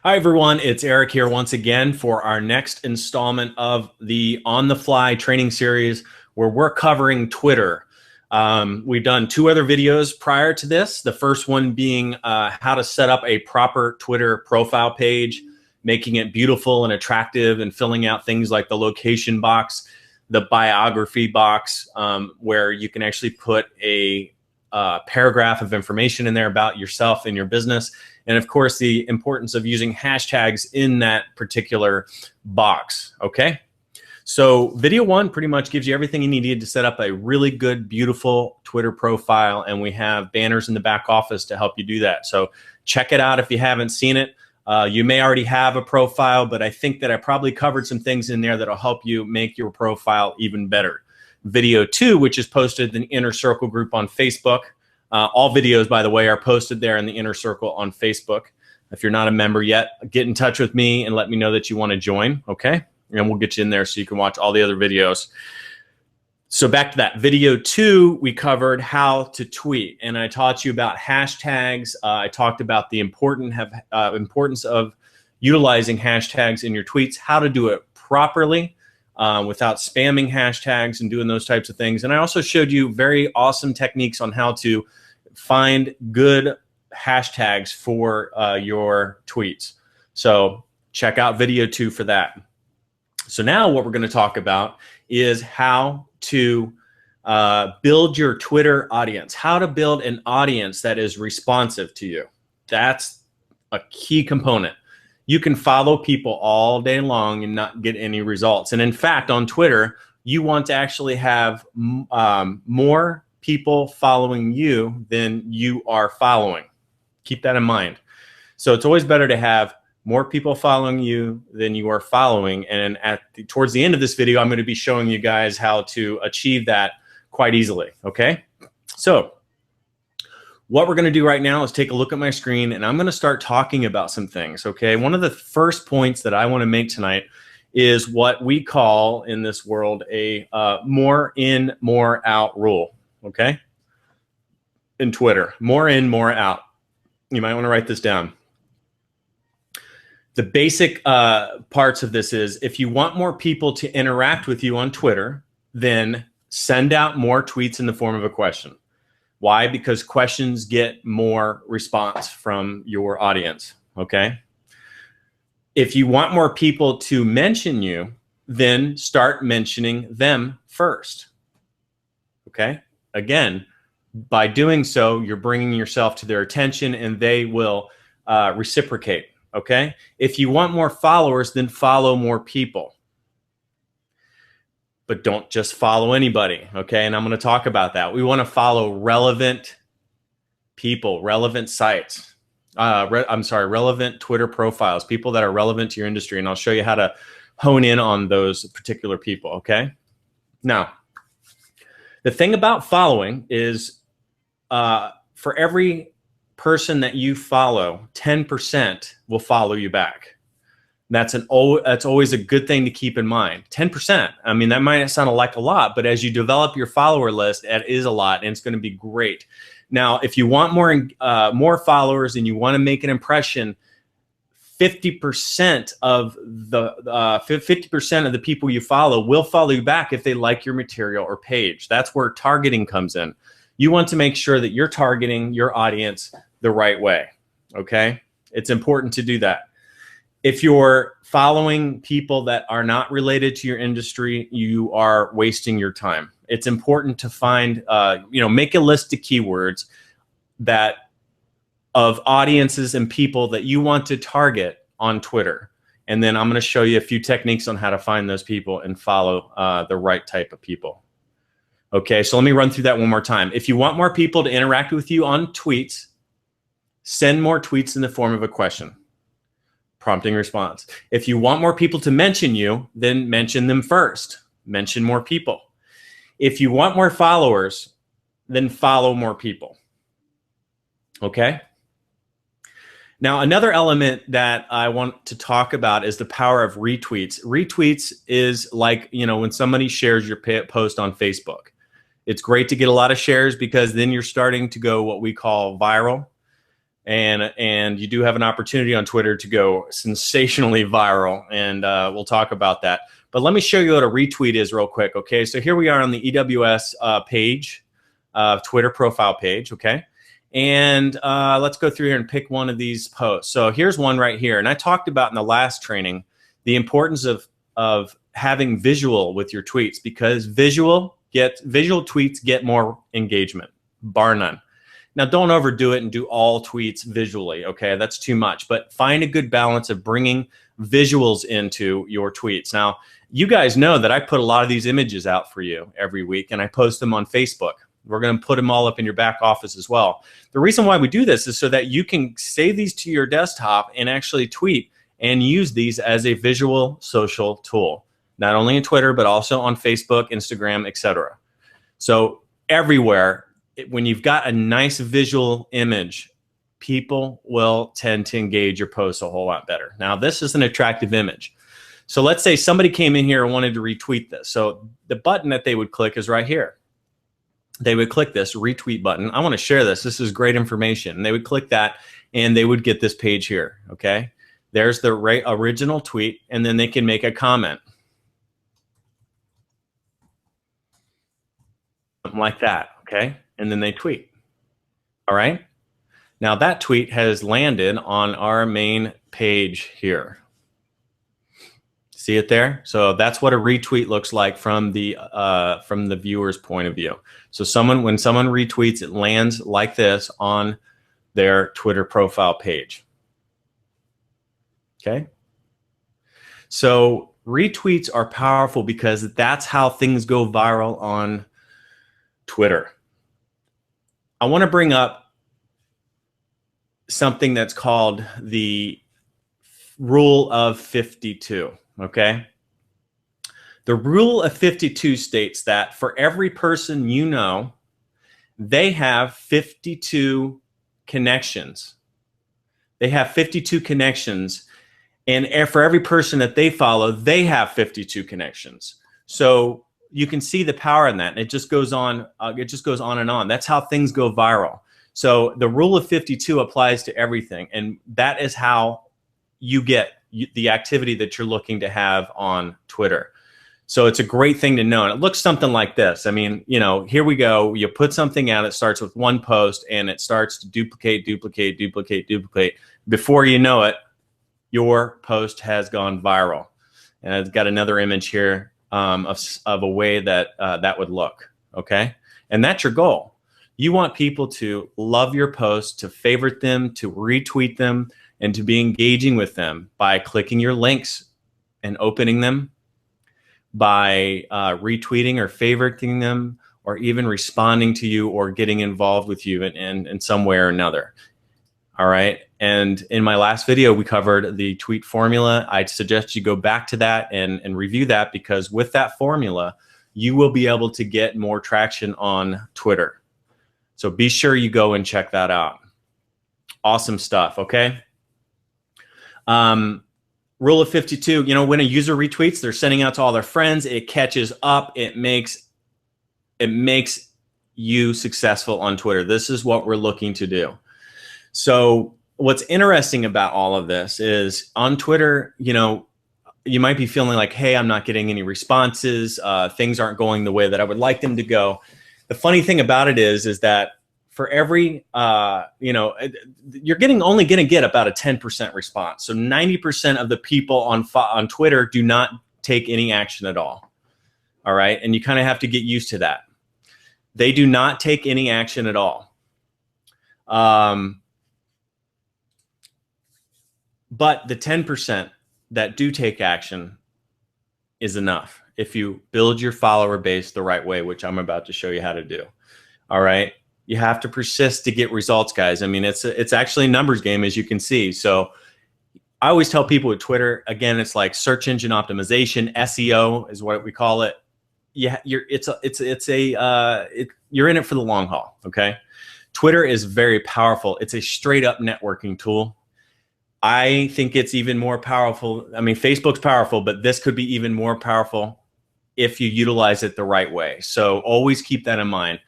Hi, everyone. It's Eric here once again for our next installment of the On the Fly training series where we're covering Twitter. We've done two other videos prior to this. The first one being how to set up a proper Twitter profile page, making it beautiful and attractive and filling out things like the location box, the biography box, where you can actually put a paragraph of information in there about yourself and your business. And of course, the importance of using hashtags in that particular box, okay? So video one pretty much gives you everything you needed to set up a really good, beautiful Twitter profile. And we have banners in the back office to help you do that. So check it out if you haven't seen it. You may already have a profile, but I think that I probably covered some things in there that'll help you make your profile even better. Video two, which is posted in the Inner Circle group on Facebook. All videos, by the way, are posted there in the Inner Circle on Facebook. If you're not a member yet, get in touch with me and let me know that you want to join, okay? And we'll get you in there so you can watch all the other videos. So back to that. Video two, we covered how to tweet, and I taught you about hashtags. I talked about the importance of utilizing hashtags in your tweets, how to do it properly without spamming hashtags and doing those types of things. And I also showed you very awesome techniques on how to find good hashtags for your tweets. So check out video two for that. So now what we're going to talk about is how to build your Twitter audience, how to build an audience that is responsive to you. That's a key component. You can follow people all day long and not get any results. And in fact, on Twitter, you want to actually have more people following you than you are following. Keep that in mind. So it's always better to have more people following you than you are following. And towards the end of this video, I'm going to be showing you guys how to achieve that quite easily, okay? So what we're going to do right now is take a look at my screen, and I'm going to start talking about some things, okay? One of the first points that I want to make tonight is what we call in this world a more in, more out rule, okay? In Twitter, more in, more out. You might want to write this down. The basic parts of this is if you want more people to interact with you on Twitter, then send out more tweets in the form of a question. Why? Because questions get more response from your audience, okay? If you want more people to mention you, then start mentioning them first, okay? Again, by doing so, you're bringing yourself to their attention and they will reciprocate, okay? If you want more followers, then follow more people. But don't just follow anybody, okay? And I'm going to talk about that. We want to follow relevant people, relevant sites. Relevant Twitter profiles, people that are relevant to your industry. And I'll show you how to hone in on those particular people, okay? Now, the thing about following is for every person that you follow, 10% will follow you back. That's always a good thing to keep in mind. 10%. I mean, that might sound like a lot, but as you develop your follower list, that is a lot, and it's going to be great. Now, if you want more followers and you want to make an impression, 50% of the people you follow will follow you back if they like your material or page. That's where targeting comes in. You want to make sure that you're targeting your audience the right way. Okay, it's important to do that. If you're following people that are not related to your industry, you are wasting your time. It's important to find, make a list of keywords of audiences and people that you want to target on Twitter. And then I'm going to show you a few techniques on how to find those people and follow the right type of people. Okay, so let me run through that one more time. If you want more people to interact with you on tweets, send more tweets in the form of a question. Prompting response. If you want more people to mention you, then mention them first. Mention more people. If you want more followers, then follow more people. Okay? Now, another element that I want to talk about is the power of retweets. Retweets is like, when somebody shares your post on Facebook. It's great to get a lot of shares because then you're starting to go what we call viral. and you do have an opportunity on Twitter to go sensationally viral, and we'll talk about that. But let me show you what a retweet is real quick, okay? So here we are on the EWS page, Twitter profile page, okay? And let's go through here and pick one of these posts. So here's one right here, and I talked about in the last training the importance of having visual with your tweets, because visual tweets get more engagement, bar none. Now, don't overdo it and do all tweets visually, okay? That's too much. But find a good balance of bringing visuals into your tweets. Now, you guys know that I put a lot of these images out for you every week, and I post them on Facebook. We're going to put them all up in your back office as well. The reason why we do this is so that you can save these to your desktop and actually tweet and use these as a visual social tool, not only in Twitter, but also on Facebook, Instagram, etc. So everywhere, when you've got a nice visual image, people will tend to engage your posts a whole lot better. Now, this is an attractive image. So let's say somebody came in here and wanted to retweet this. So the button that they would click is right here. They would click this retweet button. I want to share this. This is great information. And they would click that, and they would get this page here, okay? There's the original tweet, and then they can make a comment. Something like that, okay? And then they tweet. All right. Now that tweet has landed on our main page here. See it there? So that's what a retweet looks like from the viewer's point of view. So when someone retweets, it lands like this on their Twitter profile page. Okay. So retweets are powerful because that's how things go viral on Twitter. I want to bring up something that's called the Rule of 52, okay? The Rule of 52 states that for every person you know, they have 52 connections. They have 52 connections, and for every person that they follow, they have 52 connections. So you can see the power in that, and it just goes on. It just goes on and on. That's how things go viral. So the Rule of 52 applies to everything, and that is how you get the activity that you're looking to have on Twitter. So it's a great thing to know, and it looks something like this. I mean, you know, here we go. You put something out. It starts with one post, and it starts to duplicate, duplicate, duplicate, duplicate. Before you know it, your post has gone viral. And I've got another image here of a way that that would look, okay? And that's your goal. You want people to love your posts, to favorite them, to retweet them, and to be engaging with them by clicking your links and opening them, by retweeting or favoriting them, or even responding to you or getting involved with you in some way or another. All right. And in my last video, we covered the tweet formula. I'd suggest you go back to that and review that, because with that formula, you will be able to get more traction on Twitter. So be sure you go and check that out. Awesome stuff. Okay. Rule of 52, you know, when a user retweets, they're sending out to all their friends. It catches up. It makes you successful on Twitter. This is what we're looking to do. So what's interesting about all of this is on Twitter, you know, you might be feeling like, hey, I'm not getting any responses. Things aren't going the way that I would like them to go. The funny thing about it is that for every, you know, you're only going to get about a 10% response. So 90% of the people on Twitter do not take any action at all. All right. And you kind of have to get used to that. They do not take any action at all. But the 10% that do take action is enough if you build your follower base the right way, which I'm about to show you how to do. All right. You have to persist to get results, guys. I mean, it's actually a numbers game, as you can see. So I always tell people with Twitter, again, it's like search engine optimization, SEO is what we call it. Yeah, you're in it for the long haul. Okay. Twitter is very powerful. It's a straight up networking tool. I think it's even more powerful. I mean, Facebook's powerful, but this could be even more powerful if you utilize it the right way. So always keep that in mind.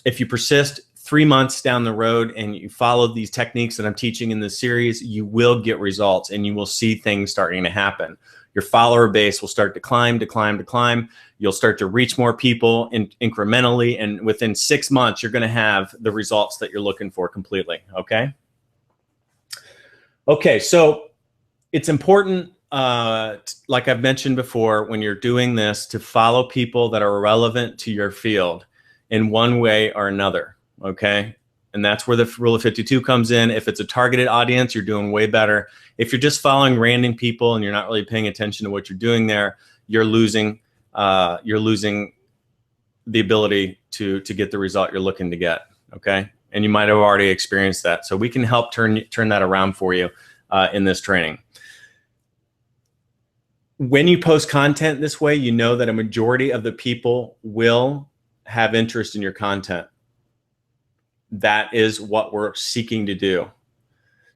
If you persist 3 months down the road and you follow these techniques that I'm teaching in this series, you will get results and you will see things starting to happen. Your follower base will start to climb, to climb, to climb. You'll start to reach more people incrementally. And within 6 months, you're going to have the results that you're looking for completely. Okay. Okay. So it's important, like I've mentioned before, when you're doing this, to follow people that are relevant to your field in one way or another. Okay. And that's where the rule of 52 comes in. If it's a targeted audience, you're doing way better. If you're just following random people and you're not really paying attention to what you're doing there, you're losing the ability to get the result you're looking to get. Okay. And you might have already experienced that. So we can help turn that around for you in this training. When you post content this way, you know that a majority of the people will have interest in your content. That is what we're seeking to do.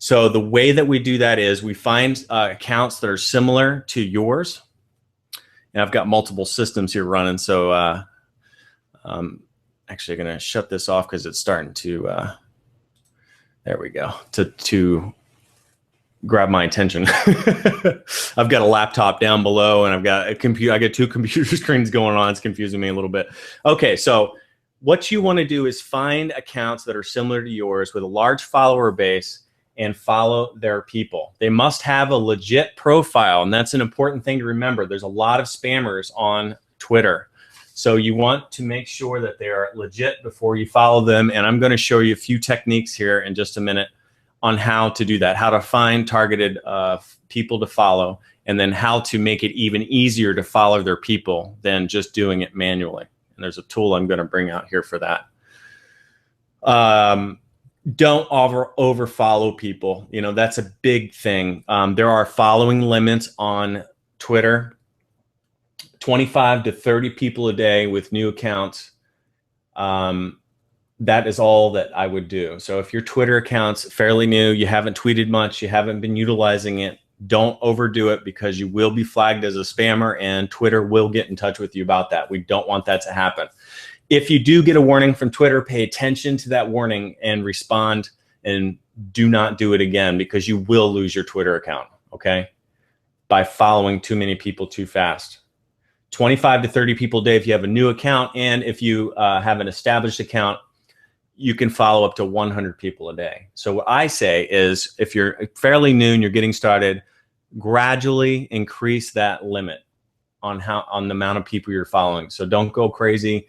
So the way that we do that is we find accounts that are similar to yours. And I've got multiple systems here running. So I'm actually going to shut this off because it's starting to, there we go, to grab my attention. I've got a laptop down below and I've got a computer. I got 2 computer screens going on. It's confusing me a little bit. Okay, so what you want to do is find accounts that are similar to yours with a large follower base and follow their people. They must have a legit profile, and that's an important thing to remember. There's a lot of spammers on Twitter. So you want to make sure that they are legit before you follow them, and I'm going to show you a few techniques here in just a minute on how to do that, how to find targeted people to follow, and then how to make it even easier to follow their people than just doing it manually. And there's a tool I'm going to bring out here for that. Don't over follow people. You know, that's a big thing. There are following limits on Twitter. 25 to 30 people a day with new accounts. That is all that I would do. So if your Twitter account's fairly new, you haven't tweeted much, you haven't been utilizing it, don't overdo it because you will be flagged as a spammer and Twitter will get in touch with you about that. We don't want that to happen. If you do get a warning from Twitter, pay attention to that warning and respond, and do not do it again because you will lose your Twitter account, okay? By following too many people too fast. 25 to 30 people a day if you have a new account, and if you have an established account, you can follow up to 100 people a day. So what I say is if you're fairly new and you're getting started, gradually increase that limit on the amount of people you're following. So don't go crazy.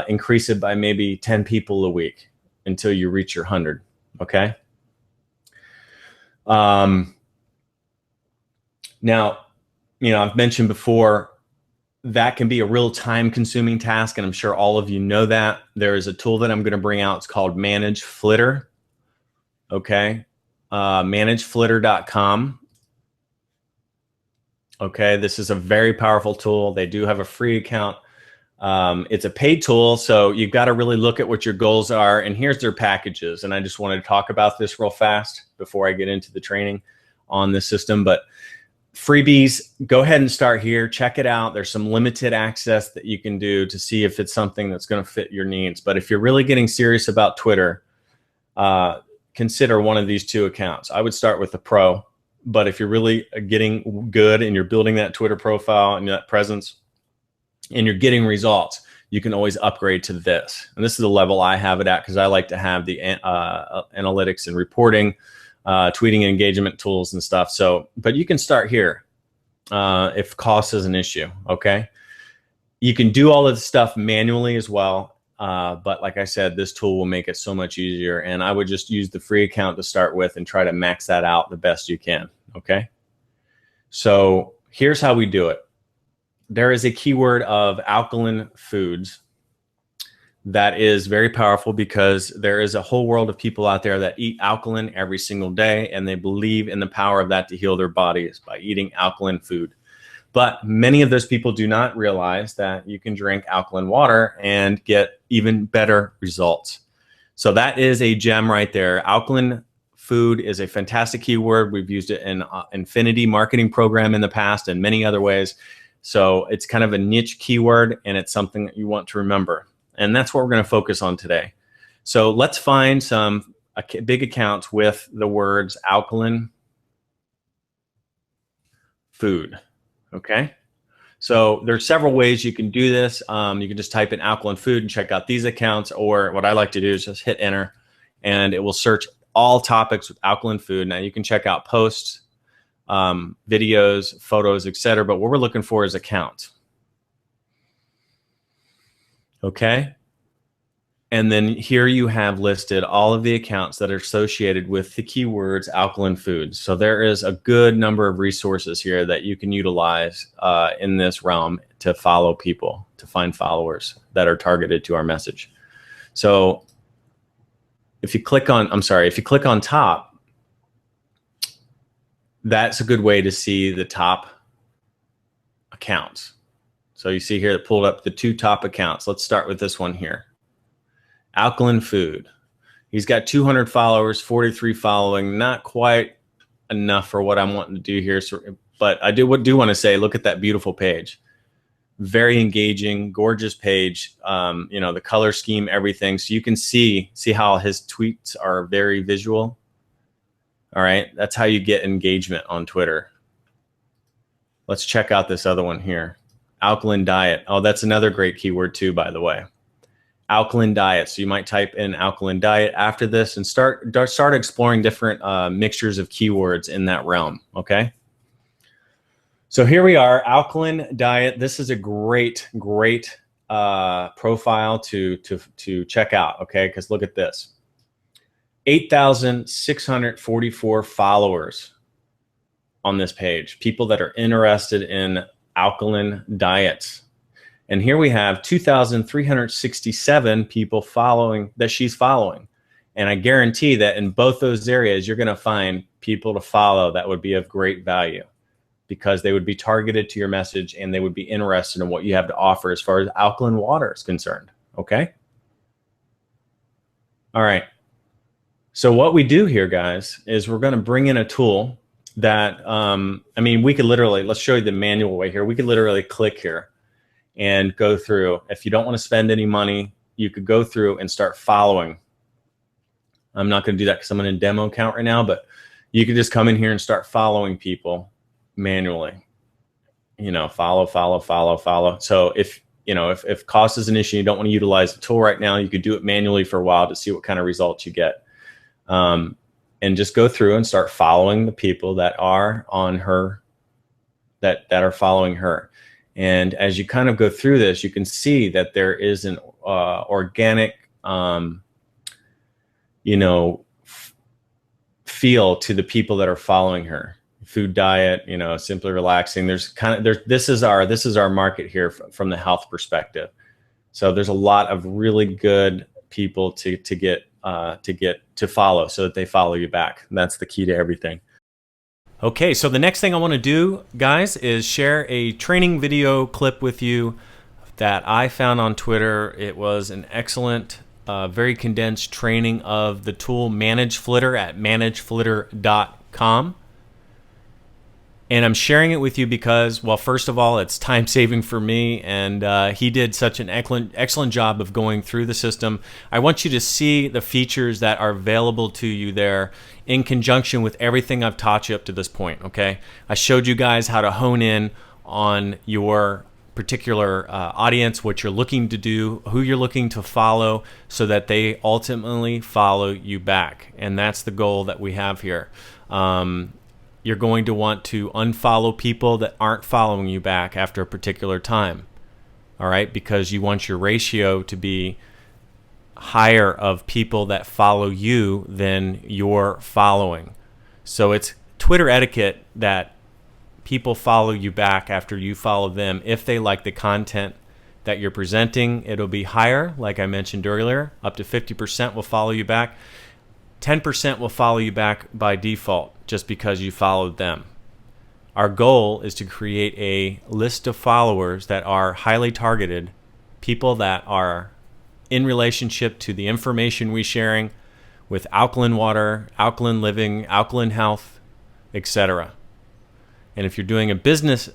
Increase it by maybe 10 people a week until you reach your 100. Okay. Now, you know, I've mentioned before that can be a real time consuming task, and I'm sure all of you know that. There is a tool that I'm going to bring out. It's called Manage Flitter. Okay. ManageFlitter.com. Okay. This is a very powerful tool. They do have a free account. It's a paid tool, so you've got to really look at what your goals are, and here's their packages. And I just wanted to talk about this real fast before I get into the training on this system. But freebies, go ahead and start here. Check it out. There's some limited access that you can do to see if it's something that's going to fit your needs. But if you're really getting serious about Twitter, consider one of these 2 accounts. I would start with the Pro, but if you're really getting good and you're building that Twitter profile and that presence, and you're getting results, you can always upgrade to this. And this is the level I have it at because I like to have the analytics and reporting, tweeting and engagement tools and stuff. So, but you can start here if cost is an issue, okay? You can do all of the stuff manually as well. But like I said, this tool will make it so much easier. And I would just use the free account to start with and try to max that out the best you can, okay? So here's how we do it. There is a keyword of alkaline foods that is very powerful because there is a whole world of people out there that eat alkaline every single day, and they believe in the power of that to heal their bodies by eating alkaline food. But many of those people do not realize that you can drink alkaline water and get even better results. So that is a gem right there. Alkaline food is a fantastic keyword. We've used it in Infinity marketing program in the past and many other ways. So it's kind of a niche keyword, and it's something that you want to remember. And that's what we're going to focus on today. So let's find some big accounts with the words alkaline food. Okay. So there's several ways you can do this. You can just type in alkaline food and check out these accounts, or what I like to do is just hit enter and it will search all topics with alkaline food. Now you can check out posts, videos, photos, etc. But what we're looking for is accounts. Okay. And then here you have listed all of the accounts that are associated with the keywords alkaline foods. So there is a good number of resources here that you can utilize in this realm to follow people, to find followers that are targeted to our message. So if you click on, if you click on top, that's a good way to see the top accounts. So you see here it pulled up the 2 top accounts. Let's start with this one here. Alkaline food. He's got 200 followers, 43 following. Not quite enough for what I'm wanting to do here. So, but I do want to say, look at that beautiful page. Very engaging, gorgeous page. You know, the color scheme, everything. So you can see how his tweets are very visual. All right, that's how you get engagement on Twitter. Let's check out this other one here. Alkaline diet. Oh, that's another great keyword too, by the way. Alkaline diet. So you might type in alkaline diet after this and start exploring different mixtures of keywords in that realm. Okay. So here we are, alkaline diet. This is a great profile to check out. Okay, because look at this, 8,644 followers on this page. People that are interested in alkaline diets. And here we have 2,367 people following that she's following. And I guarantee that in both those areas, you're going to find people to follow that would be of great value because they would be targeted to your message and they would be interested in what you have to offer as far as alkaline water is concerned. Okay. All right. So what we do here, guys, is we're going to bring in a tool that, I mean, we could literally, let's show you the manual way here. We could literally click here and go through. If you don't want to spend any money, you could go through and start following. I'm not going to do that because I'm in a demo account right now, but you could just come in here and start following people manually. You know, follow. So if, you know, if cost is an issue, you don't want to utilize the tool right now, you could do it manually for a while to see what kind of results you get. And just go through and start following the people that are on her, that are following her. And as you kind of go through this, you can see that there is an organic, you know, feel to the people that are following her. Food diet, you know, simply relaxing. This is our market here from the health perspective. So there's a lot of really good people to follow so that they follow you back. And that's the key to everything. Okay, so the next thing I want to do, guys, is share a training video clip with you that I found on Twitter. It was an excellent, very condensed training of the tool ManageFlitter at manageflitter.com. And I'm sharing it with you because, well, first of all, it's time saving for me, and he did such an excellent job of going through the system. I want you to see the features that are available to you there in conjunction with everything I've taught you up to this point, okay? I showed you guys how to hone in on your particular audience, what you're looking to do, who you're looking to follow, so that they ultimately follow you back. And that's the goal that we have here. You're going to want to unfollow people that aren't following you back after a particular time, all right? Because you want your ratio to be higher of people that follow you than you're following. So it's Twitter etiquette that people follow you back after you follow them. If they like the content that you're presenting, it'll be higher, like I mentioned earlier. Up to 50% will follow you back. 10% will follow you back by default just because you followed them. Our goal is to create a list of followers that are highly targeted, people that are in relationship to the information we're sharing with alkaline water, alkaline living, alkaline health, etc. And if you're doing a business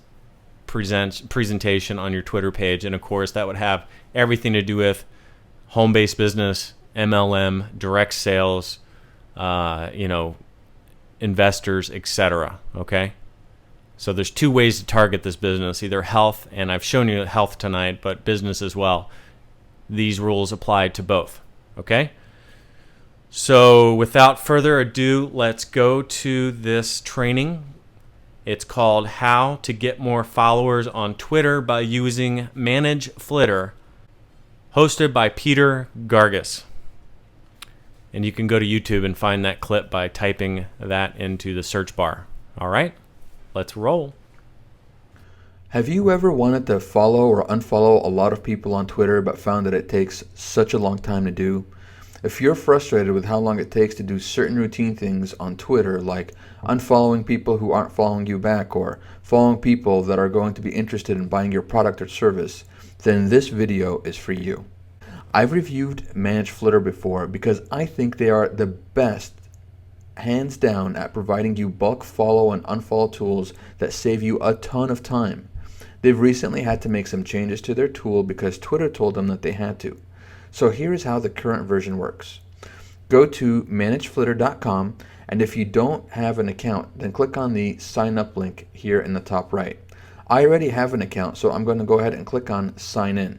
presentation on your Twitter page, and of course that would have everything to do with home-based business, MLM, direct sales, investors, etc. Okay? So there's two ways to target this business, either health, and I've shown you health tonight, but business as well. These rules apply to both. Okay? So without further ado, let's go to this training. It's called How to Get More Followers on Twitter by Using Manage Flitter, hosted by Peter Gargas. And you can go to YouTube and find that clip by typing that into the search bar. All right, let's roll. Have you ever wanted to follow or unfollow a lot of people on Twitter but found that it takes such a long time to do? If you're frustrated with how long it takes to do certain routine things on Twitter, like unfollowing people who aren't following you back or following people that are going to be interested in buying your product or service, then this video is for you. I've reviewed Manage Flitter before because I think they are the best, hands down, at providing you bulk follow and unfollow tools that save you a ton of time. They've recently had to make some changes to their tool because Twitter told them that they had to. So here is how the current version works. Go to manageflitter.com, and if you don't have an account, then click on the sign up link here in the top right. I already have an account, so I'm going to go ahead and click on sign in.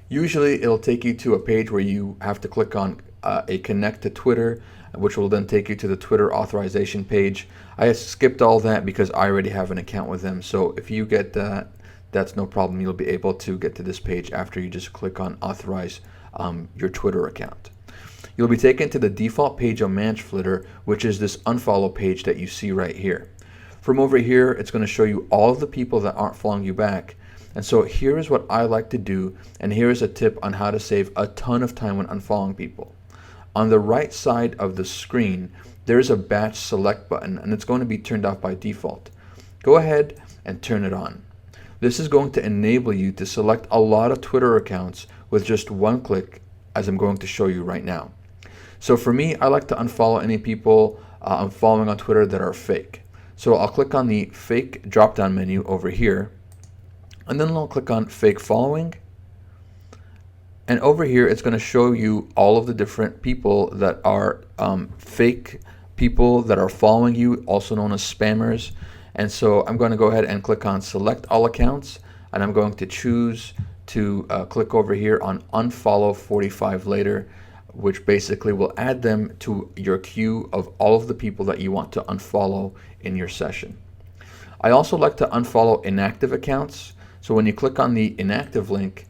Usually it'll take you to a page where you have to click on a connect to Twitter, which will then take you to the Twitter authorization page. I skipped all that because I already have an account with them, so if you get that, that's no problem. You'll be able to get to this page after you just click on authorize your Twitter account. You'll be taken to the default page on Manage Flitter, which is this unfollow page that you see right here. From over here, it's going to show you all of the people that aren't following you back. And so here is what I like to do, and here is a tip on how to save a ton of time when unfollowing people. On the right side of the screen, there's a batch select button, and it's going to be turned off by default. Go ahead and turn it on. This is going to enable you to select a lot of Twitter accounts with just one click, as I'm going to show you right now. So for me, I like to unfollow any people I'm following on Twitter that are fake. So I'll click on the fake drop-down menu over here, and then I'll click on fake following. And over here, it's going to show you all of the different people that are fake people that are following you, also known as spammers. And so I'm going to go ahead and click on select all accounts, and I'm going to choose to click over here on unfollow 45 later, which basically will add them to your queue of all of the people that you want to unfollow in your session. I also like to unfollow inactive accounts. So when you click on the inactive link,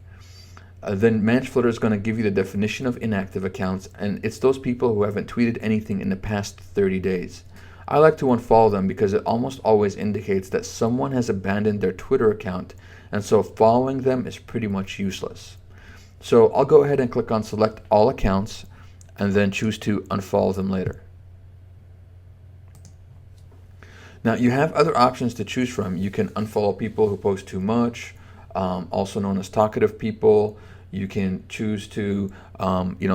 then Manage Flitter is going to give you the definition of inactive accounts, and it's those people who haven't tweeted anything in the past 30 days. I like to unfollow them because it almost always indicates that someone has abandoned their Twitter account, and so following them is pretty much useless. So I'll go ahead and click on select all accounts and then choose to unfollow them later. Now you have other options to choose from. You can unfollow people who post too much, also known as talkative people. You can choose to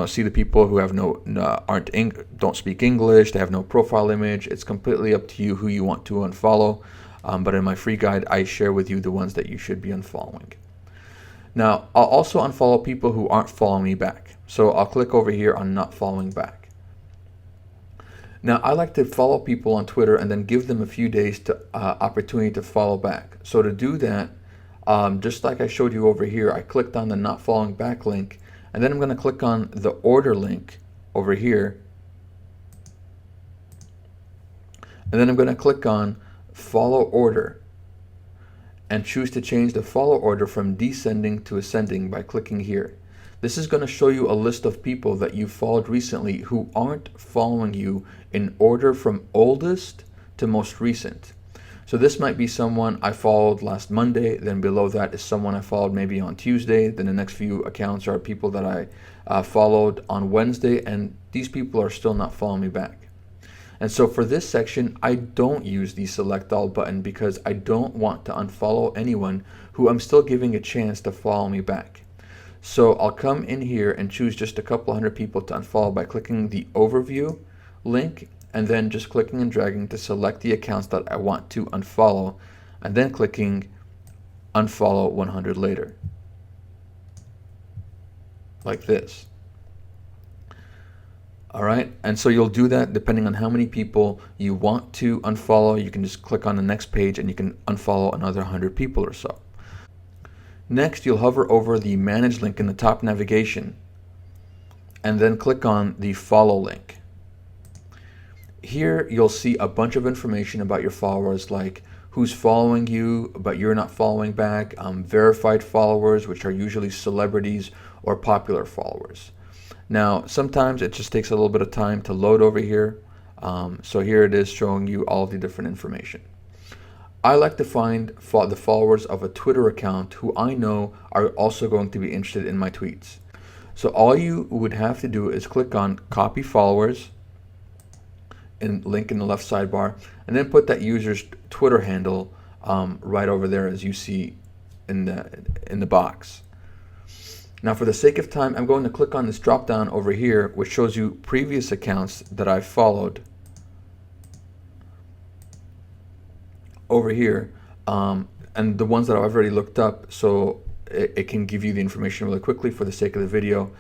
see the people who have don't speak English, they have no profile image. It's completely up to you who you want to unfollow. But in my free guide, I share with you the ones that you should be unfollowing. Now, I'll also unfollow people who aren't following me back. So I'll click over here on not following back. Now, I like to follow people on Twitter and then give them a few days to opportunity to follow back. So to do that, just like I showed you over here, I clicked on the not following back link, and then I'm going to click on the order link over here, and then I'm going to click on follow order and choose to change the follow order from descending to ascending by clicking here. This is going to show you a list of people that you followed recently who aren't following you in order from oldest to most recent. So this might be someone I followed last Monday, then below that is someone I followed maybe on Tuesday, then the next few accounts are people that I followed on Wednesday, and these people are still not following me back. And so for this section, I don't use the select all button because I don't want to unfollow anyone who I'm still giving a chance to follow me back. So I'll come in here and choose just a couple hundred people to unfollow by clicking the overview link, and then just clicking and dragging to select the accounts that I want to unfollow, and then clicking unfollow 100 later, like this. All right, and so you'll do that depending on how many people you want to unfollow. You can just click on the next page and you can unfollow another 100 people or so. Next, you'll hover over the manage link in the top navigation and then click on the follow link. Here you'll see a bunch of information about your followers, like who's following you but you're not following back, verified followers, which are usually celebrities or popular followers. Now, sometimes it just takes a little bit of time to load over here. So here it is showing you all of the different information. I like to find the followers of a Twitter account who I know are also going to be interested in my tweets. So all you would have to do is click on copy followers and link in the left sidebar, and then put that user's Twitter handle right over there as you see in the box. Now, for the sake of time, I'm going to click on this drop down over here, which shows you previous accounts that I've followed over here, and the ones that I've already looked up, so it can give you the information really quickly for the sake of the video.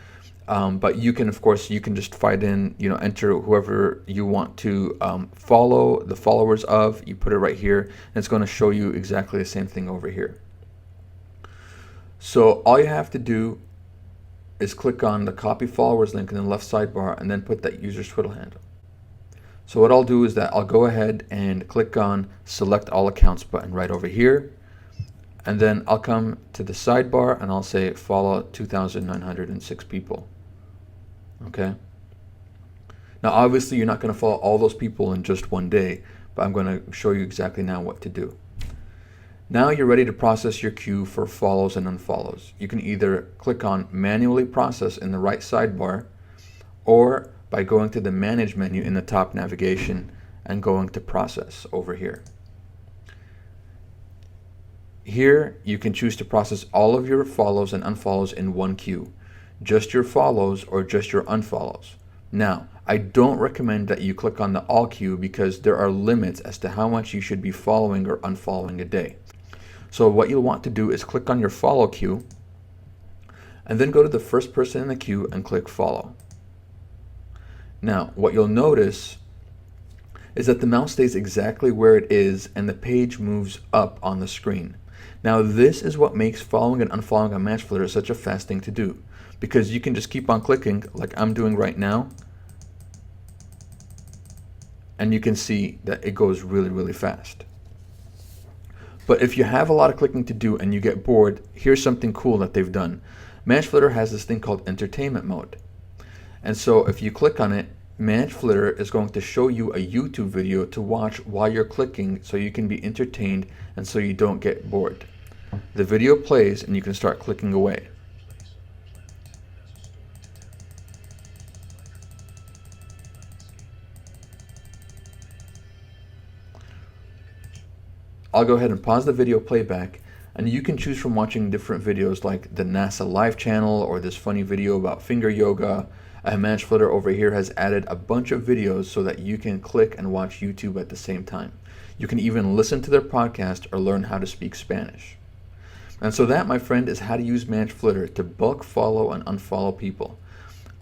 But you can, of course, you can just find in, enter whoever you want to follow, the followers of. You put it right here, and it's going to show you exactly the same thing over here. So all you have to do is click on the copy followers link in the left sidebar and then put that user's Twitter handle. So what I'll do is that I'll go ahead and click on select all accounts button right over here, and then I'll come to the sidebar and I'll say follow 2,906 people. Okay. Now obviously you're not going to follow all those people in just one day, but I'm going to show you exactly now what to do. Now you're ready to process your queue for follows and unfollows. You can either click on manually process in the right sidebar, or by going to the manage menu in the top navigation and going to process over here. Here you can choose to process all of your follows and unfollows in one queue, just your follows or just your unfollows. Now, I don't recommend that you click on the all queue because there are limits as to how much you should be following or unfollowing a day. So what you'll want to do is click on your follow queue and then go to the first person in the queue and click follow. Now, what you'll notice is that the mouse stays exactly where it is and the page moves up on the screen. Now, this is what makes following and unfollowing on MatchFlitter such a fast thing to do, because you can just keep on clicking like I'm doing right now, and you can see that it goes really, really fast. But if you have a lot of clicking to do and you get bored, here's something cool that they've done. MatchFlitter has this thing called entertainment mode. And so if you click on it, MatchFlitter is going to show you a YouTube video to watch while you're clicking so you can be entertained and so you don't get bored. The video plays and you can start clicking away. I'll go ahead and pause the video playback, and you can choose from watching different videos like the NASA Live channel or this funny video about finger yoga. MatchFlitter over here has added a bunch of videos so that you can click and watch YouTube at the same time. You can even listen to their podcast or learn how to speak Spanish. And so that, my friend, is how to use MatchFlitter to bulk follow and unfollow people.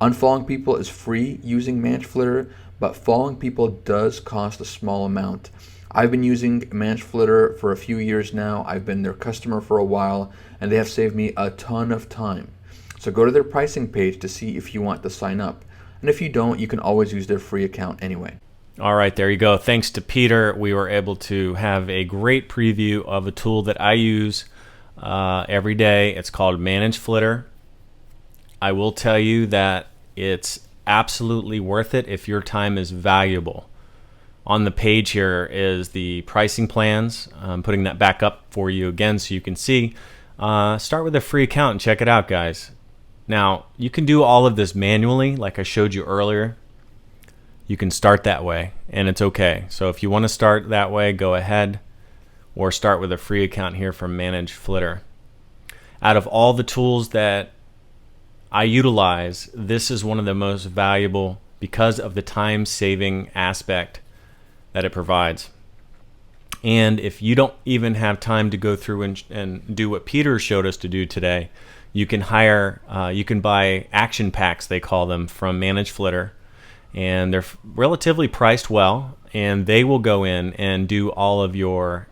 Unfollowing people is free using MatchFlitter, but following people does cost a small amount. I've been using MatchFlitter for a few years now. I've been their customer for a while, and they have saved me a ton of time. So go to their pricing page to see if you want to sign up. And if you don't, you can always use their free account anyway. All right, there you go. Thanks to Peter, we were able to have a great preview of a tool that I use every day. It's called ManageFlitter. I will tell you that it's absolutely worth it if your time is valuable. On the page here is the pricing plans. I'm putting that back up for you again so you can see. Start with a free account and check it out, guys. Now, you can do all of this manually like I showed you earlier. You can start that way, and it's okay. So if you want to start that way, go ahead, or start with a free account here from ManageFlitter. Out of all the tools that I utilize, this is one of the most valuable because of the time-saving aspect that it provides. And if you don't even have time to go through and do what Peter showed us to do today, you can hire, you can buy action packs, they call them, from ManageFlitter, and they're relatively priced well, and they will go in and do all of your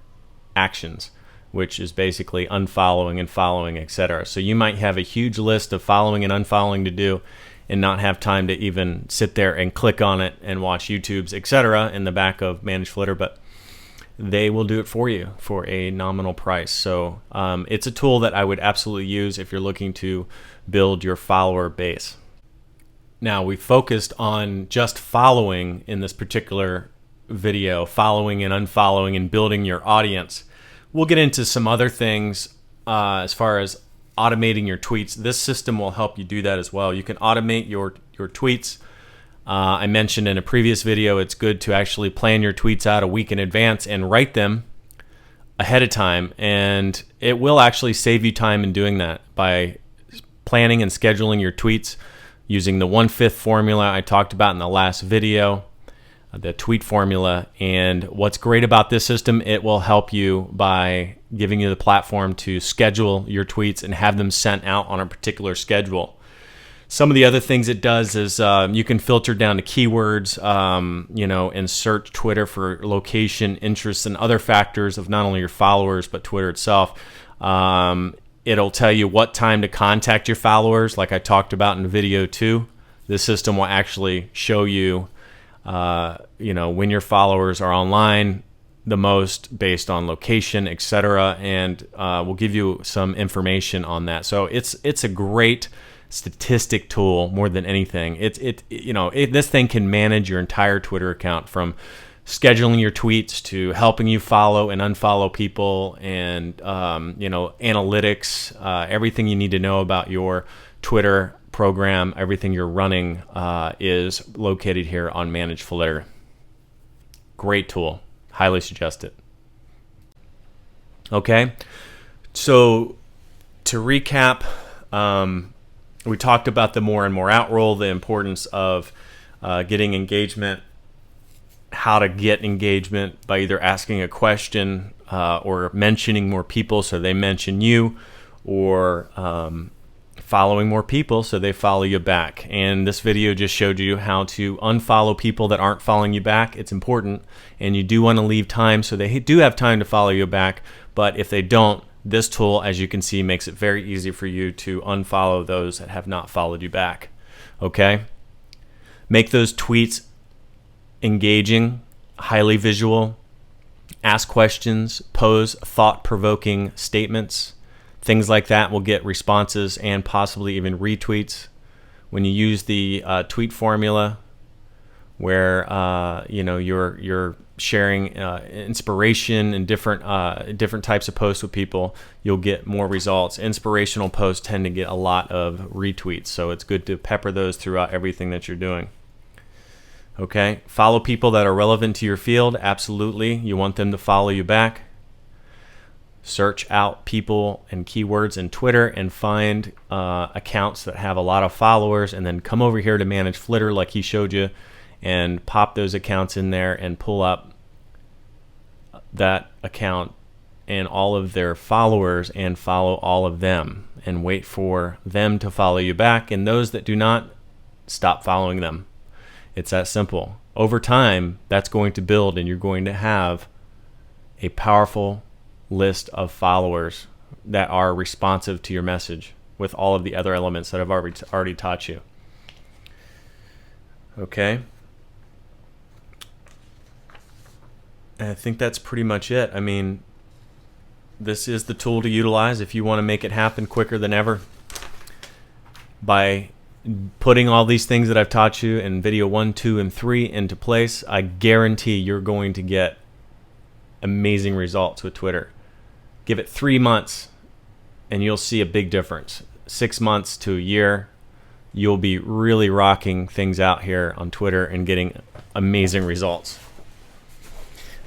actions, which is basically unfollowing and following, etc. So you might have a huge list of following and unfollowing to do and not have time to even sit there and click on it and watch YouTube's, etc. in the back of Managed Flitter, but they will do it for you for a nominal price. So it's a tool that I would absolutely use if you're looking to build your follower base. Now, we focused on just following in this particular video, following and unfollowing and building your audience. We'll get into some other things as far as automating your tweets. This system will help you do that as well. You can automate your tweets. I mentioned in a previous video, it's good to actually plan your tweets out a week in advance and write them ahead of time. And it will actually save you time in doing that by planning and scheduling your tweets using the 1/5 formula I talked about in the last video, the tweet formula. And what's great about this system, it will help you by giving you the platform to schedule your tweets and have them sent out on a particular schedule. Some of the other things it does is you can filter down to keywords, and search Twitter for location, interests, and other factors of not only your followers, but Twitter itself. It'll tell you what time to contact your followers, like I talked about in video 2. This system will actually show you, when your followers are online the most based on location, etc., and we'll give you some information on that. So it's a great statistic tool more than anything. This thing can manage your entire Twitter account, from scheduling your tweets to helping you follow and unfollow people, and analytics, everything you need to know about your Twitter program, everything you're running is located here on Managed Flitter. Great tool. Highly suggest it. Okay, so to recap, we talked about the more and more out role, the importance of getting engagement, how to get engagement by either asking a question or mentioning more people so they mention you, or following more people so they follow you back. And this video just showed you how to unfollow people that aren't following you back. It's important, and you do want to leave time so they do have time to follow you back. But if they don't, this tool, as you can see, makes it very easy for you to unfollow those that have not followed you back. Okay? Make those tweets engaging, highly visual, ask questions, pose thought-provoking statements. Things like that will get responses and possibly even retweets. When you use the tweet formula, where you're sharing inspiration and different types of posts with people, you'll get more results. Inspirational posts tend to get a lot of retweets, so it's good to pepper those throughout everything that you're doing. Okay, follow people that are relevant to your field. Absolutely, you want them to follow you back. Search out people and keywords in Twitter and find accounts that have a lot of followers, and then come over here to Managed Flitter like he showed you and pop those accounts in there and pull up that account and all of their followers and follow all of them and wait for them to follow you back. And those that do not, stop following them. It's that simple. Over time, that's going to build, and you're going to have a powerful list of followers that are responsive to your message with all of the other elements that I've already taught you. Okay. And I think that's pretty much it. I mean, this is the tool to utilize if you want to make it happen quicker than ever. By putting all these things that I've taught you in video 1, 2, and 3 into place, I guarantee you're going to get amazing results with Twitter. Give it 3 months and you'll see a big difference. 6 months to a year, you'll be really rocking things out here on Twitter and getting amazing results.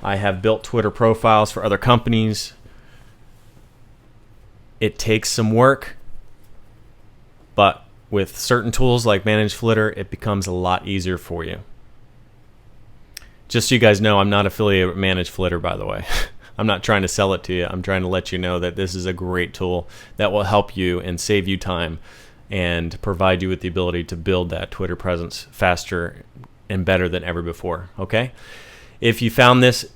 I have built Twitter profiles for other companies. It takes some work, but with certain tools like Managed Flitter, it becomes a lot easier for you. Just so you guys know, I'm not affiliated with Managed Flitter, by the way. I'm not trying to sell it to you. I'm trying to let you know that this is a great tool that will help you and save you time and provide you with the ability to build that Twitter presence faster and better than ever before. Okay? If you found this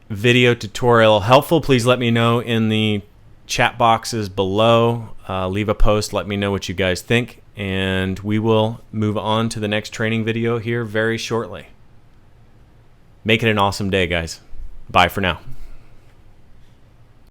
video tutorial helpful, please let me know in the chat boxes below. Leave a post, let me know what you guys think, and we will move on to the next training video here very shortly. Make it an awesome day, guys. Bye for now.